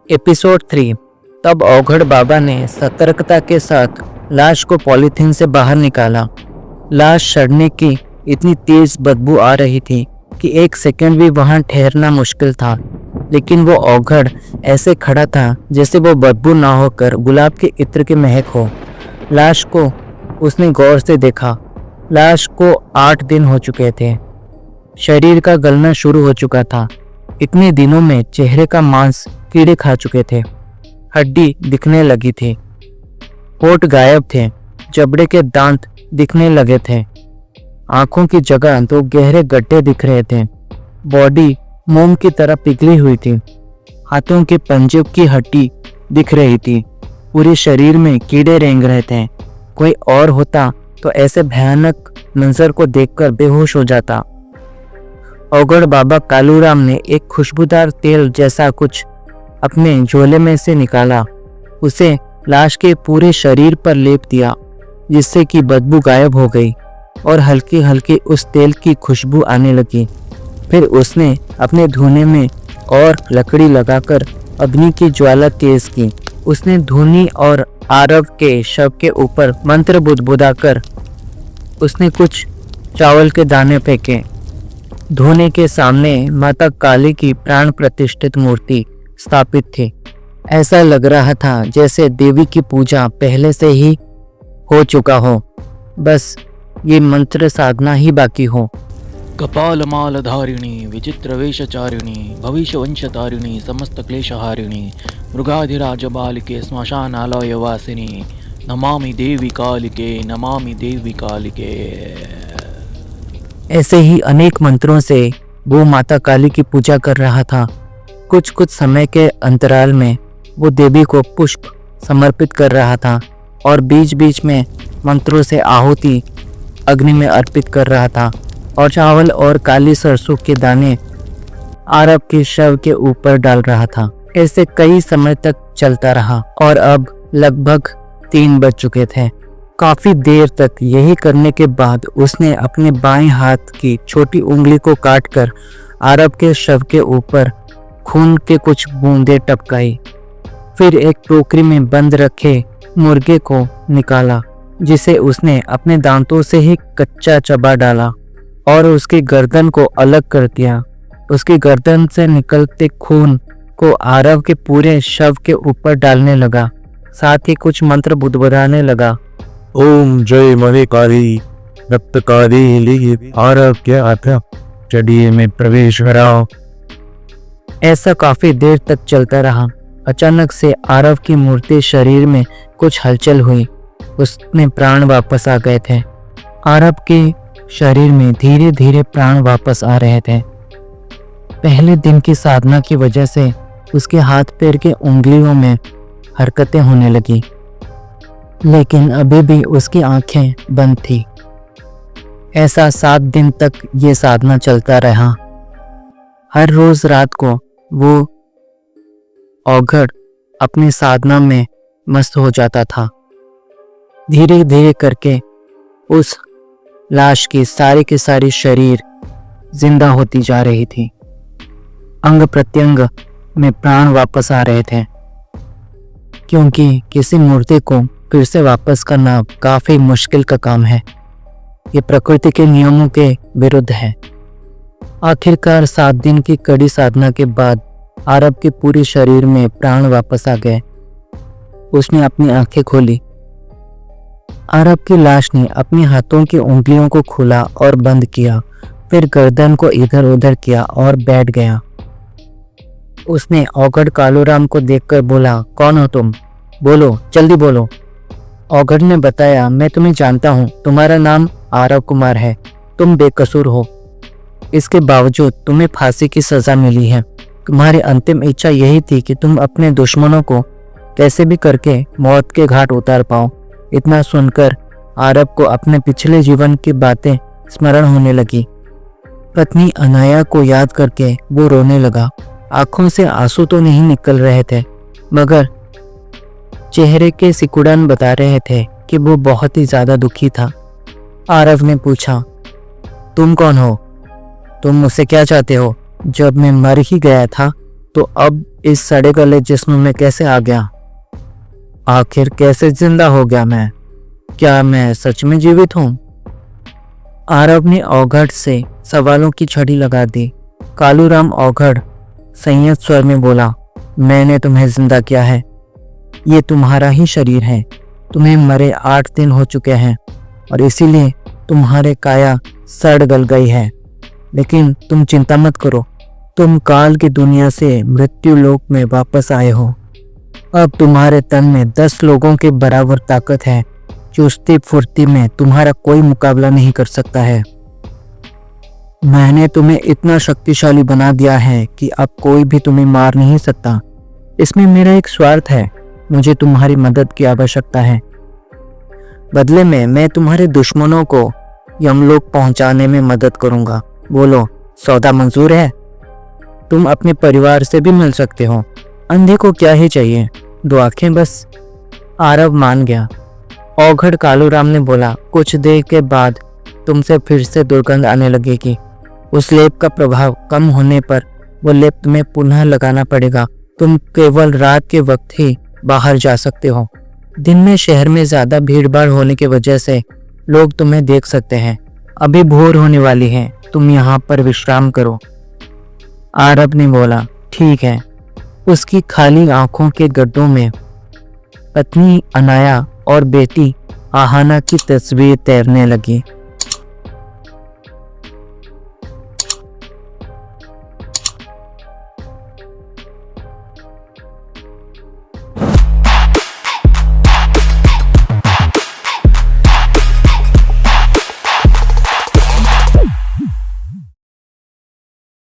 Episode 3। तब औघड़ बाबा ने सतर्कता के साथ लाश को पॉलीथीन से बाहर निकाला। लाश सड़ने की इतनी तेज बदबू आ रही थी कि एक सेकंड भी वहां ठहरना मुश्किल था, लेकिन वो औघड़ ऐसे खड़ा था जैसे वो बदबू ना होकर गुलाब के इत्र की महक हो। लाश को उसने गौर से देखा। लाश को 8 दिन हो चुके थे। शरीर का गलना शुरू हो चुका था। इतने दिनों में चेहरे का मांस कीड़े खा चुके थे। हड्डी दिखने लगी थी। होंठ गायब थे। जबड़े के दांत दिखने लगे थे। आंखों की जगह 2 गहरे गड्ढे दिख रहे थे। बॉडी मोम की तरह पिघली हुई थी। हाथों के पंजे की हड्डी दिख रही थी। पूरे शरीर में कीड़े रेंग रहे थे। कोई और होता तो ऐसे भयानक मंजर को देखकर बेहोश हो जाता। औघड़ बाबा कालूराम ने एक खुशबूदार तेल जैसा कुछ अपने झोले में से निकाला। उसे लाश के पूरे शरीर पर लेप दिया, जिससे कि बदबू गायब हो गई और हल्की हल्की उस तेल की खुशबू आने लगी। फिर उसने अपने धुने में और लकड़ी लगाकर अग्नि की ज्वाला तेज की। उसने धुनी और आरव के शव के ऊपर मंत्र बुदबुदाकर उसने कुछ चावल के दाने फेंके। धोने के सामने माता काली की प्राण प्रतिष्ठित मूर्ति स्थापित थी। ऐसा लग रहा था जैसे देवी की पूजा पहले से ही हो चुका हो, बस ये मंत्र साधना ही बाकी हो। कपालमाल धारिणी विचित्र वेशचारिणी भविष्यवंश तारिणी समस्त क्लेशहारिणी मृगाधिराज बालिके श्मशानालय वासिनी नमामि देवी कालिके नमामि देवी कालिके। ऐसे ही अनेक मंत्रों से वो माता काली की पूजा कर रहा था। कुछ कुछ समय के अंतराल में वो देवी को पुष्प समर्पित कर रहा था और बीच बीच में मंत्रों से आहुति अग्नि में अर्पित कर रहा था और चावल और काली सरसों के दाने आरव के शव के ऊपर डाल रहा था। ऐसे कई समय तक चलता रहा और अब लगभग 3 बज चुके थे। काफी देर तक यही करने के बाद उसने अपने बाएं हाथ की छोटी उंगली को काटकर आरव के शव के ऊपर खून के कुछ बूंदें टपकाई। फिर एक टोकरी में बंद रखे मुर्गे को निकाला, जिसे उसने अपने दांतों से ही कच्चा चबा डाला और उसकी गर्दन को अलग कर दिया। उसकी गर्दन से निकलते खून को आरव के पूरे शव के ऊपर डालने लगा, साथ ही कुछ मंत्र बुदबुदाने लगा। ओम जय मणिकारी रक्तकारी आरव के हाथ चढ़िए में प्रवेश कराओ। ऐसा काफी देर तक चलता रहा। अचानक से आरव की मूर्ति शरीर में कुछ हलचल हुई। उसमें प्राण वापस आ गए थे। आरव के शरीर में धीरे धीरे प्राण वापस आ रहे थे। पहले दिन की साधना की वजह से उसके हाथ पैर के उंगलियों में हरकतें होने लगी, लेकिन अभी भी उसकी आंखें बंद थी। ऐसा 7 दिन तक ये साधना चलता रहा। हर रोज रात को वो औघड़ अपनी साधना में मस्त हो जाता था। धीरे धीरे करके उस लाश की सारी शरीर जिंदा होती जा रही थी। अंग प्रत्यंग में प्राण वापस आ रहे थे, क्योंकि किसी मूर्ति को फिर से वापस करना काफी मुश्किल का काम है। ये प्रकृति के नियमों के विरुद्ध है। आखिरकार 7 दिन की कड़ी साधना के बाद आरव के पूरे शरीर में प्राण वापस आ गए। उसने अपनी आंखें खोली। आरव की लाश ने अपने हाथों की उंगलियों को खोला और बंद किया, फिर गर्दन को इधर उधर किया और बैठ गया। उसने औघड़ कालूराम को देखकर बोला, कौन हो तुम? बोलो, जल्दी बोलो। औघड़ ने बताया, मैं तुम्हें जानता हूँ। तुम्हारा नाम आरव कुमार है। तुम बेकसूर हो। इसके बावजूद तुम्हें फांसी की सजा मिली है। तुम्हारी अंतिम इच्छा यही थी कि तुम अपने दुश्मनों को कैसे भी करके मौत के घाट उतार पाओ। इतना सुनकर आरव को अपने पिछले जीवन की बातें स्मरण होने लगी। पत्नी अनाया को याद करके वो रोने लगा। आंखों से आंसू तो नहीं निकल रहे थे, मगर चेहरे के सिकुड़न बता रहे थे कि वो बहुत ही ज्यादा दुखी था। आरव ने पूछा, तुम कौन हो? तुम मुझसे क्या चाहते हो? जब मैं मर ही गया था तो अब इस सड़े गले जिस्म में कैसे आ गया? आखिर कैसे जिंदा हो गया मैं? क्या मैं सच में जीवित हूँ? आरव ने औघड़ से सवालों की छड़ी लगा दी। कालूराम औघड़ संयत स्वर में बोला, मैंने तुम्हें जिंदा किया है। ये तुम्हारा ही शरीर है। तुम्हें मरे 8 दिन हो चुके हैं और इसीलिए तुम्हारे काया सड़ गल गई है। लेकिन तुम चिंता मत करो, तुम काल की दुनिया से मृत्यु लोक में वापस आए हो। अब तुम्हारे तन में 10 लोगों के बराबर ताकत है। चुस्ती फुर्ती में तुम्हारा कोई मुकाबला नहीं कर सकता है। मैंने तुम्हें इतना शक्तिशाली बना दिया है कि अब कोई भी तुम्हें मार नहीं सकता। इसमें मेरा एक स्वार्थ है, मुझे तुम्हारी मदद की आवश्यकता है। बदले में मैं तुम्हारे दुश्मनों को यमलोक पहुंचाने में मदद करूंगा। बोलो, सौदा मंजूर है? तुम अपने परिवार से भी मिल सकते हो। अंधे को क्या ही चाहिए, 2 आंखें बस। आरव मान गया। औघड़ कालूराम ने बोला, कुछ देर के बाद तुमसे फिर से दुर्गंध आने लगेगी। उस लेप का प्रभाव कम होने पर वो लेप तुम्हें पुनः लगाना पड़ेगा। तुम केवल रात के वक्त ही बाहर जा सकते हो। दिन में शहर में ज्यादा भीड़ भाड़ होने की वजह से लोग तुम्हें देख सकते हैं। अभी भोर होने वाली है, तुम यहाँ पर विश्राम करो। आरव ने बोला, ठीक है। उसकी खाली आंखों के गड्ढों में पत्नी अनाया और बेटी आहाना की तस्वीर तैरने लगी।